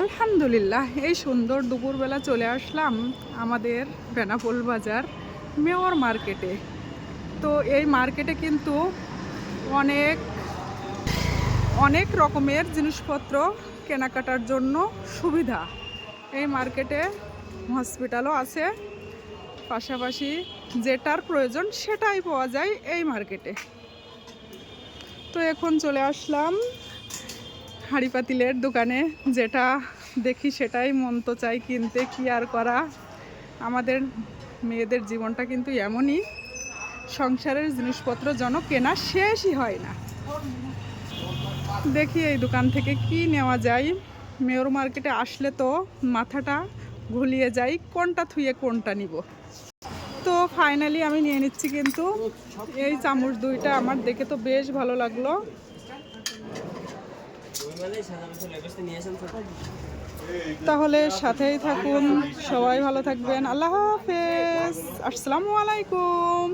আলহামদুলিল্লাহ, এই সুন্দর দুপুরবেলা চলে আসলাম আমাদের বেনাপোল বাজার মেয়র মার্কেটে। তো এই মার্কেটে কিন্তু অনেক অনেক রকমের জিনিসপত্র কেনাকাটার জন্য সুবিধা। এই মার্কেটে হসপিটালও আছে, পাশাপাশি যেটার প্রয়োজন সেটাই পাওয়া যায় এই মার্কেটে। তো এখন চলে আসলাম হাঁড়ি পাতিলের দোকানে, যেটা দেখি সেটাই মন তো চাই কিনতে, কি আর করা। আমাদের মেয়েদের জীবনটা কিন্তু এমনই, সংসারের জিনিসপত্র যেন কেনা শেষই হয় না। দেখি এই দোকান থেকে কি নেওয়া যায়। মেয়র মার্কেটে আসলে তো মাথাটা ঘুলিয়ে যায়, কোনটা থুয়ে কোনটা নিব। তো ফাইনালি আমি নিয়ে নিচ্ছি কিন্তু এই চামচ দুইটা। আমার দেখে তো বেশ ভালো লাগলো। তাহলে সাথেই থাকুন, সবাই ভালো থাকবেন। আল্লাহ হাফেজ, আসসালামু আলাইকুম।